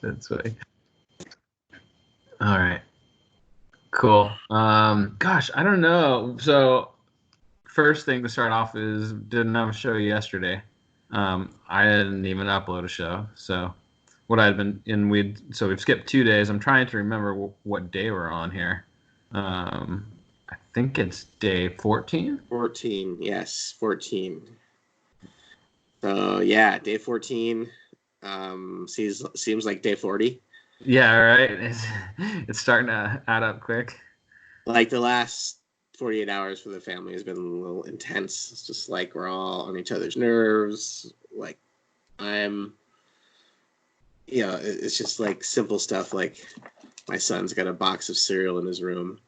That's funny. All right. Cool. Gosh, I don't know. So first thing to start off is didn't have a show yesterday. I didn't even upload a show. So what I'd been in we've skipped 2 days. I'm trying to remember what day we're on here. I think it's day 14. 14, yes, 14. So yeah, day 14 seems like day 40. Yeah, right. It's starting to add up quick. Like the last 48 hours for the family has been a little intense. It's just like we're all on each other's nerves. Like it's just like simple stuff. Like my son's got a box of cereal in his room,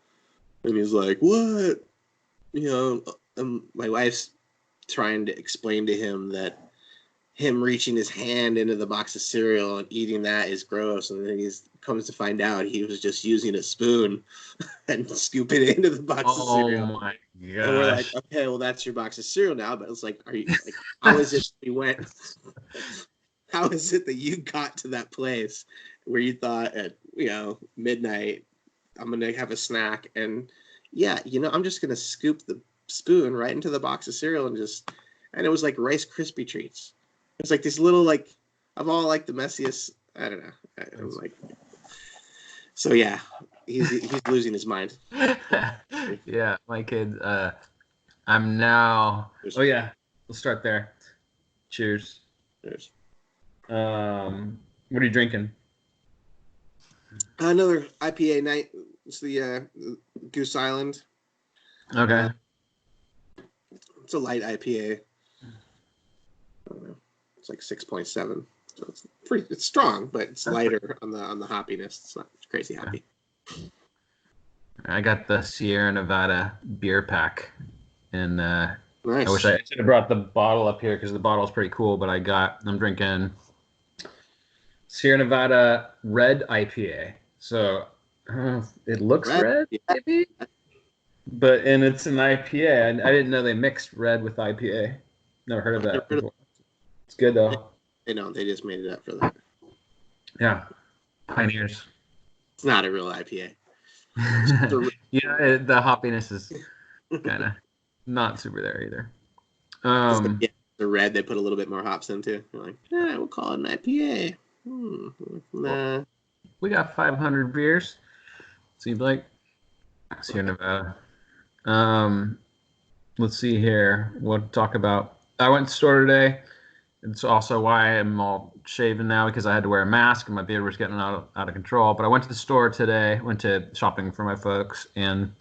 and he's like, "What?" My wife's trying to explain to him that him reaching his hand into the box of cereal and eating that is gross, and then he comes to find out he was just using a spoon and scooping it into the box of cereal. Oh my gosh. And we're like, okay, well that's your box of cereal now. But it's like, are you like, how is it we went? How is it that you got to that place where you thought at midnight I'm gonna have a snack, and I'm just gonna scoop the spoon right into the box of cereal and it was like Rice Krispie treats. It's like this little of all like the messiest. I don't know. I was like, so yeah, he's losing his mind. Yeah, my kid. I'm now. Oh yeah, we'll start there. Cheers. Cheers. What are you drinking? Another IPA night. It's the Goose Island. Okay. It's a light IPA. I don't know. It's like 6.7. So it's strong, but it's lighter on the hoppiness. It's not crazy hoppy. I got the Sierra Nevada beer pack, and nice. I wish I should have brought the bottle up here because the bottle's pretty cool. But I'm drinking Sierra Nevada red IPA. So it looks red, maybe, and it's an IPA. I didn't know they mixed red with IPA. Never heard of that before. It's good though. They don't. They just made it up for that. Yeah, pioneers. It's not a real IPA. The hoppiness is kind of not super there either. The red they put a little bit more hops into. You're like, we'll call it an IPA. Nah. We got 500 beers. Seems like Sierra Nevada. Let's see here. We'll talk about. I went to the store today. It's also why I'm all shaven now because I had to wear a mask and my beard was getting out of control. But I went to the store today. Went to shopping for my folks and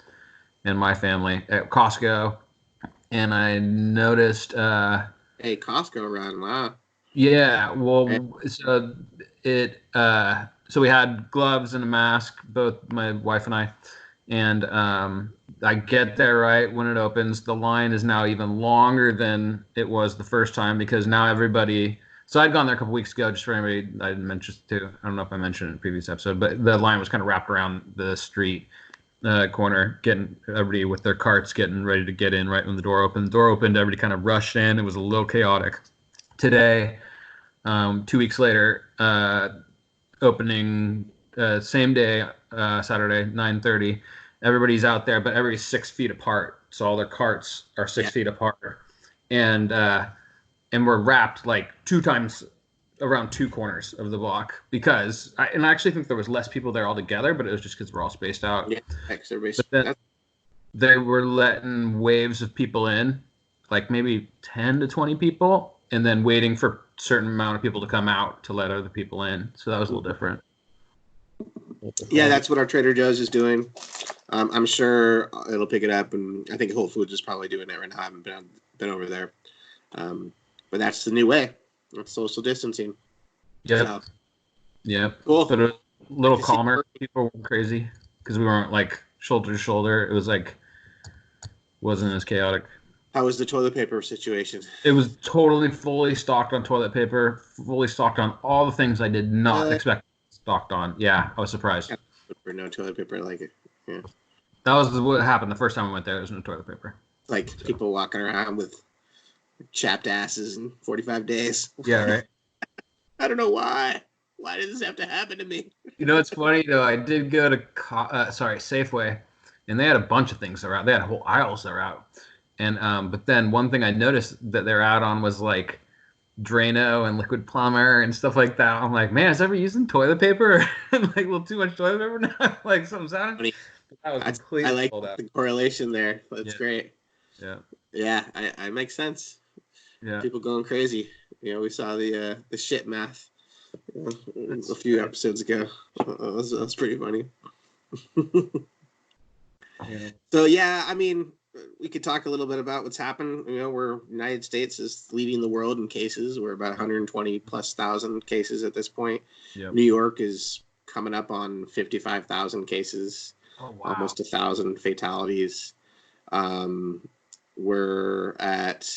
my family at Costco, and I noticed. Hey, Costco run! Wow. Yeah, well, so we had gloves and a mask, both my wife and I, and I get there right when it opens. The line is now even longer than it was the first time because now everybody. So I'd gone there a couple weeks ago, just for anybody I didn't mention too. I don't know if I mentioned it in a previous episode, but the line was kind of wrapped around the street corner, getting everybody with their carts getting ready to get in right when the door opened. The door opened, everybody kind of rushed in. It was a little chaotic. Today, 2 weeks later, opening same day, Saturday, 9:30. Everybody's out there, but everybody's 6 feet apart. So all their carts are 6 feet apart, and we're wrapped like 2 times around 2 corners of the block because I actually think there was less people there altogether, but it was just because we're all spaced out. Yeah, but then they were letting waves of people in, like maybe 10 to 20 people, and then waiting for a certain amount of people to come out to let other people in. So that was a little different. Yeah, that's what our Trader Joe's is doing. I'm sure it'll pick it up, and I think Whole Foods is probably doing it right now. I haven't been over there, but that's the new way. It's social distancing. Yep. So, yeah. Cool. But a little calmer. People were crazy because we weren't like shoulder to shoulder. It was like wasn't as chaotic. How was the toilet paper situation? It was totally fully stocked on toilet paper, fully stocked on all the things I did not expect stocked on. Yeah, I was surprised. No toilet paper, like it. Yeah. That was what happened the first time I went there. There was no toilet paper. Like people walking around with chapped asses in 45 days. Yeah, right. I don't know why. Why did this have to happen to me? You know, it's funny though. I did go to Safeway, and they had a bunch of things that were out. They had whole aisles that were out, and but then one thing I noticed that they're out on was like Drano and liquid plumber and stuff like that. I'm like, man, is ever using toilet paper? Like a little too much toilet paper now? Like something's happening. That was completely I like sold out. the correlation there. That's great. Yeah. Yeah, I makes sense. Yeah. People going crazy. You know, we saw the shit math a few episodes ago. That was pretty funny. Yeah. So yeah, I mean, we could talk a little bit about what's happened. You know, we're United States is leading the world in cases. We're about 120,000+ cases at this point. Yep. New York is coming up on 55,000 cases. Oh, wow. Almost 1,000 fatalities. We're at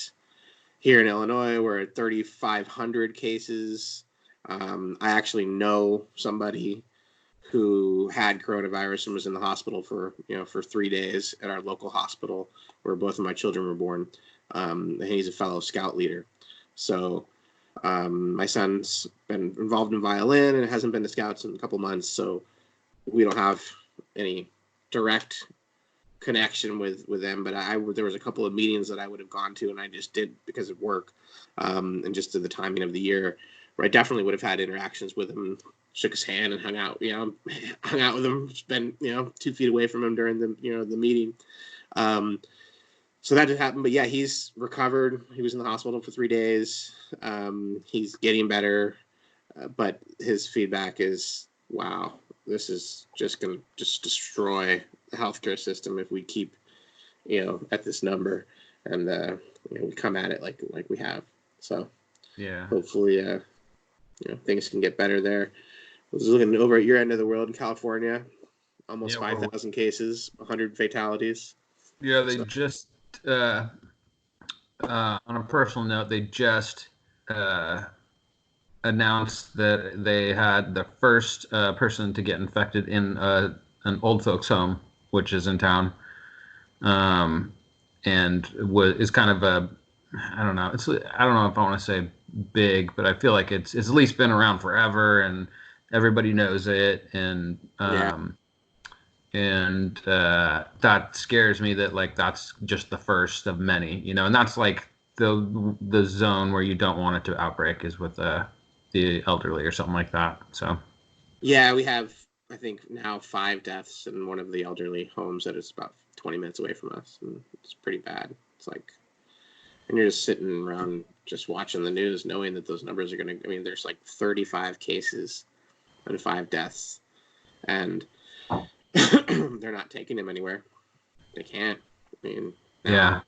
here in Illinois. We're at 3,500 cases. I actually know somebody who had coronavirus and was in the hospital for 3 days at our local hospital where both of my children were born. And he's a fellow scout leader. So my son's been involved in violin and hasn't been to scouts in a couple months. So we don't have any direct connection with them, but there was a couple of meetings that I would have gone to and I just did because of work and just to the timing of the year where I definitely would have had interactions with him, shook his hand and hung out with him, been 2 feet away from him during the meeting. So that did happen, but yeah, he's recovered. He was in the hospital for 3 days. He's getting better, but his feedback is, wow, this is just going to just destroy the healthcare system if we keep, at this number and, we come at it like we have. So yeah, hopefully, things can get better there. I was looking over at your end of the world in California, almost 5,000 cases, 100 fatalities. Yeah, they just, on a personal note, they just announced that they had the first person to get infected in an old folks home, which is in town, and is kind of a, I don't know if I want to say big, but I feel like it's at least been around forever and everybody knows it, and and that scares me that like that's just the first of many, and that's like the zone where you don't want it to outbreak is with the elderly or something like that. So yeah, we have I think now 5 deaths in one of the elderly homes that is about 20 minutes away from us, and it's pretty bad. It's like, and you're just sitting around just watching the news knowing that those numbers are going to, I mean, there's like 35 cases and 5 deaths, and they're not taking them anywhere. They can't. I mean, yeah.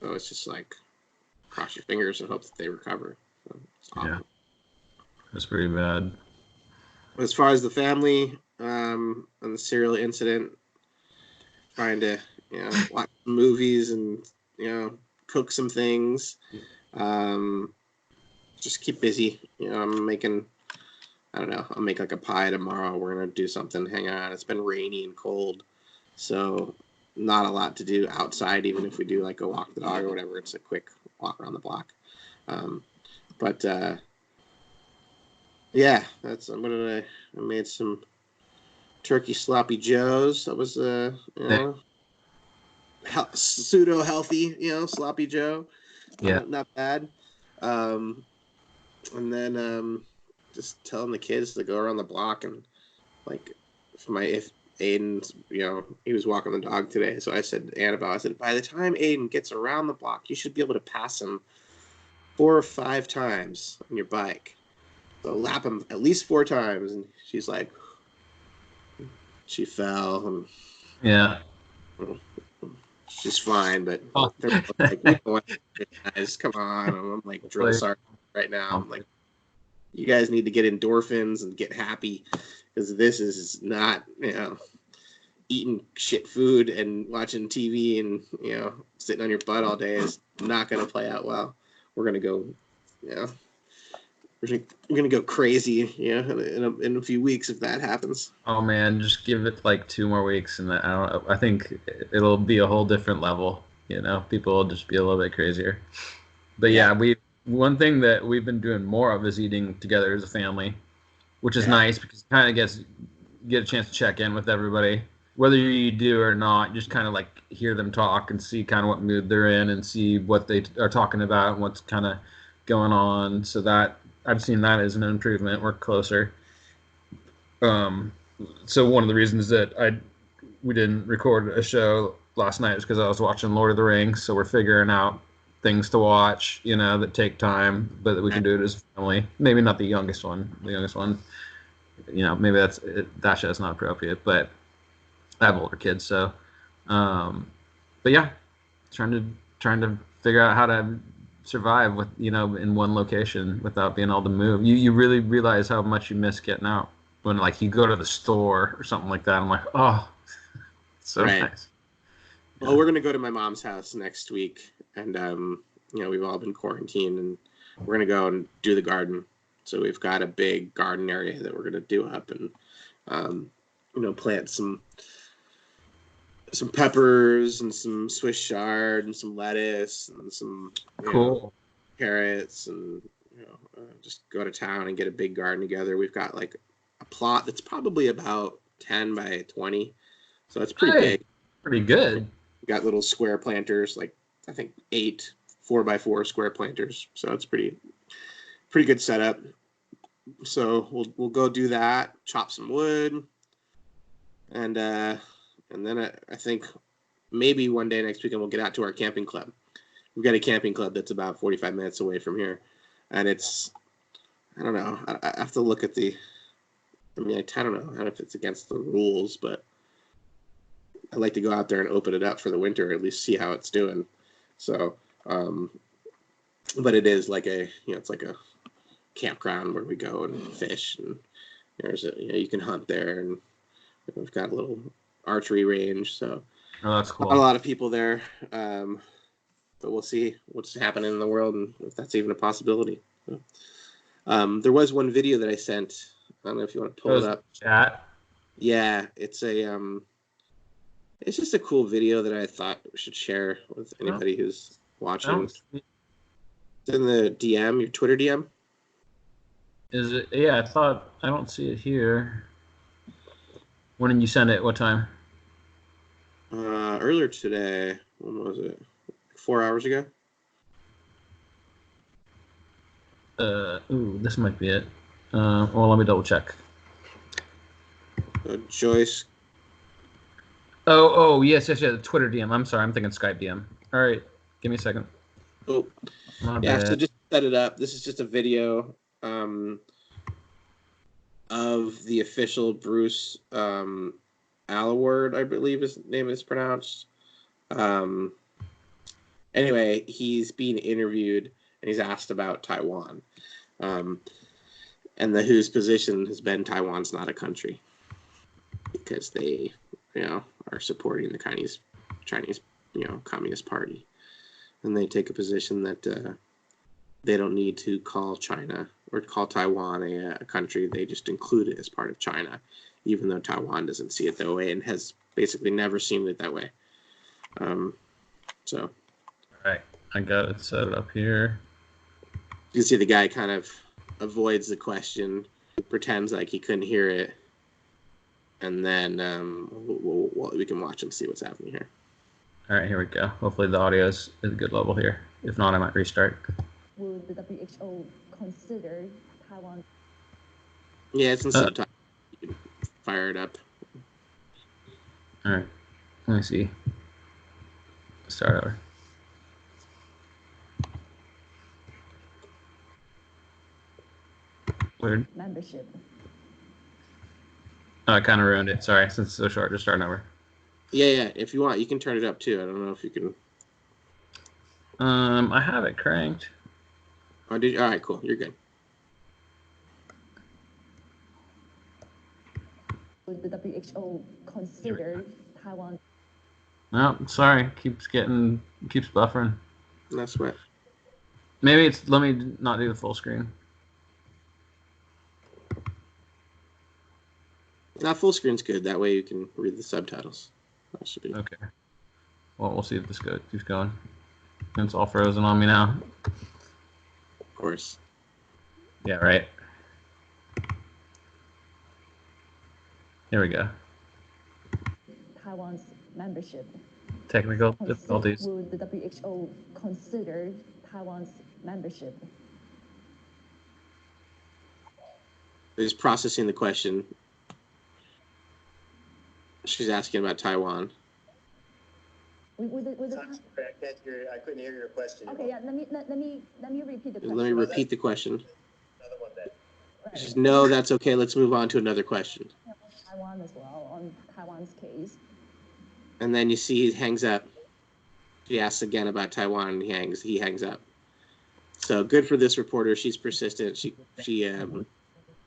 So it's just like cross your fingers and hope that they recover. So it's awful. Yeah, that's pretty bad. As far as the family, and the serial incident, trying to watch movies and cook some things, just keep busy. I'm making, I don't know, I'll make like a pie tomorrow. We're gonna do something, hang out. It's been rainy and cold, so not a lot to do outside. Even if we do like go walk the dog or whatever, it's a quick walk around the block. But yeah, that's I made some turkey sloppy joes. That was pseudo healthy, sloppy joe. Yeah, not bad. And then just telling the kids to go around the block and like if Aiden's, he was walking the dog today, so I said to Annabelle, I said, by the time Aiden gets around the block, you should be able to pass him 4 or 5 times on your bike. So lap him at least 4 times. And she's like, she fell. And yeah. She's fine, but they're like, guys, come on. I'm like drill sergeant right now. I'm like, you guys need to get endorphins and get happy, because this is not, eating shit food and watching TV and, sitting on your butt all day is not going to play out well. We're going to go, we're going to go crazy, in a few weeks if that happens. Oh man, just give it like 2 more weeks and I think it'll be a whole different level. People will just be a little bit crazier. But yeah, one thing that we've been doing more of is eating together as a family. which is Yeah. nice because it kind of get a chance to check in with everybody, whether you do or not. Just kind of like hear them talk and see kind of what mood they're in and see what they are talking about and what's kind of going on. So that I've seen that as an improvement. We're closer. So one of the reasons that we didn't record a show last night is because I was watching Lord of the Rings. So we're figuring out things to watch, that take time, but that we can do it as a family. Maybe not the youngest one. The youngest one, maybe that show's not appropriate. But I have older kids, so. But yeah, trying to figure out how to survive with in one location without being able to move. You really realize how much you miss getting out when like you go to the store or something like that. I'm like, oh, so Right. nice. Well, we're gonna go to my mom's house next week, and we've all been quarantined, and we're gonna go and do the garden. So we've got a big garden area that we're gonna do up, and plant some peppers and some Swiss chard and some lettuce and some Cool. carrots, and just go to town and get a big garden together. We've got like a plot that's probably about 10 by 20, so it's pretty big. Pretty good. We got little square planters, like I think 8 4x4 square planters, so it's pretty good setup. So we'll go do that, chop some wood, and then I think maybe one day next weekend we'll get out to our camping club. We've got a camping club that's about 45 minutes away from here, and it's, I don't know, I have to look at I don't know if it's against the rules, but I like to go out there and open it up for the winter, or at least see how it's doing. So, but it is like it's like a campground where we go and fish, and you can hunt there, and we've got a little archery range. So, that's cool. Not a lot of people there, but we'll see what's happening in the world and if that's even a possibility. There was one video that I sent. I don't know if you want to pull it up. Chat. Yeah, it's it's just a cool video that I thought we should share with anybody who's watching. It's in the DM, your Twitter DM. Is it? Yeah, I don't see it here. When did you send it? What time? Earlier today. When was it? 4 hours ago. This might be it. Well, let me double check. Joyce. Oh, yes, the Twitter DM. I'm sorry, I'm thinking Skype DM. All right, give me a second. Oh, yeah. So just set it up. This is just a video of the official Bruce Alaward, I believe his name is pronounced. Anyway, he's being interviewed and he's asked about Taiwan. And the WHO's position has been Taiwan's not a country because they, are supporting the Chinese, Communist Party. And they take a position that they don't need to call China or call Taiwan a country. They just include it as part of China, even though Taiwan doesn't see it that way and has basically never seen it that way. So. All right, I got it set up here. You can see the guy kind of avoids the question, pretends like he couldn't hear it, and then we can watch and see what's happening here. All right, here we go. Hopefully the audio is a good level here. If not, I might restart. Would the WHO consider Taiwan? Yeah, it's in subtitles. You can fire it up. All right, let me see. Start over. Weird. Membership. Oh, I kind of ruined it. Sorry, since it's so short, just starting over. Yeah. If you want, you can turn it up too. I don't know if you can. I have it cranked. Oh, did you? All right, cool. You're good. Would the WHO consider Taiwan? No, sorry. Keeps buffering. No sweat. Maybe let me not do the full screen. Now full screen's good. That way you can read the subtitles. That should be okay. Well, we'll see if this keeps going. It's all frozen on me now. Of course. Yeah, right. Here we go. Taiwan's membership? Technical difficulties. Would the WHO consider Taiwan's membership? He's processing the question. She's asking about Taiwan. I couldn't hear your question. Okay, yeah. Let me repeat the question. Let me repeat the question. Another one then. Right. She says, no, that's okay. Let's move on to another question. Taiwan as well, on Taiwan's case. And then you see he hangs up. She asks again about Taiwan, and he hangs up. So good for this reporter. She's persistent. She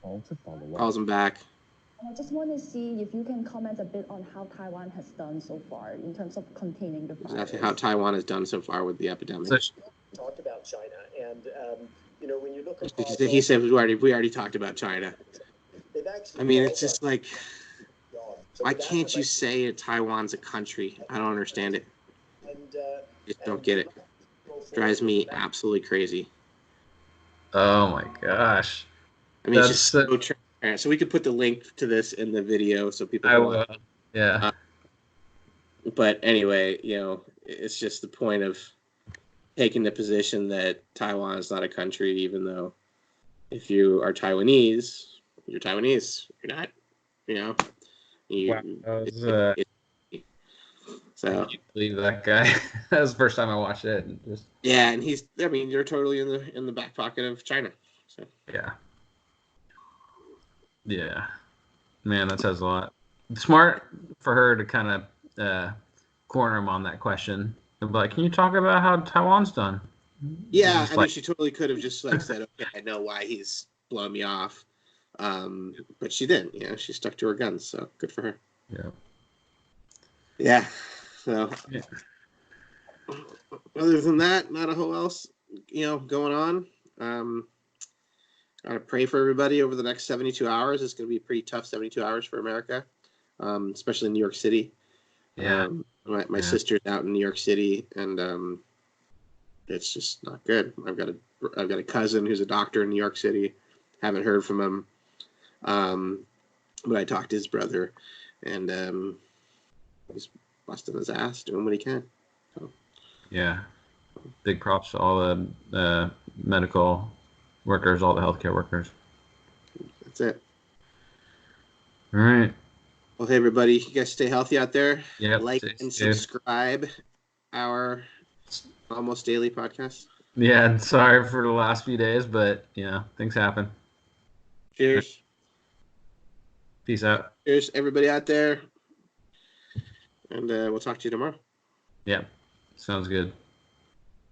calls him back. I just want to see if you can comment a bit on how Taiwan has done so far in terms of containing the virus. Exactly how Taiwan has done so far with the epidemic. So Talked about China, and when you look at he said we already talked about China. I mean, it's just like, why can't you say Taiwan's a country? I don't understand it. Just don't get it. Drives me absolutely crazy. oh my gosh. I mean, it's That's just so transparent. So we could put the link to this in the video so people I can will. watch. Yeah. But anyway, it's just the point of taking the position that Taiwan is not a country, even though if you are Taiwanese, you're Taiwanese. You're not, Wow. So Can you believe that guy? That was the first time I watched it. And just yeah, and you're totally in the back pocket of China. So yeah. Yeah. Man, that says a lot. Smart for her to kind of corner him on that question. And be like, can you talk about how Taiwan's done? yeah, Just I mean, she totally could have just said, okay, I know why he's blowing me off. But she didn't, she stuck to her guns, so good for her. Yeah. Yeah. So Yeah. other than that, not a whole else, going on. Gotta pray for everybody over the next 72 hours. It's gonna be a pretty tough 72 hours for America, especially in New York City. Yeah. My sister's out in New York City, and it's just not good. I've got a cousin who's a doctor in New York City. Haven't heard from him, but I talked to his brother, and he's busting his ass, doing what he can. So. Yeah. Big props to all the medical workers, all the healthcare workers. That's it. All right. Well, hey everybody, you guys stay healthy out there. Yeah. Like and subscribe our almost daily podcast. Yeah. And sorry for the last few days, but things happen. Cheers. Peace out. Cheers, everybody out there. And we'll talk to you tomorrow. Yeah. Sounds good.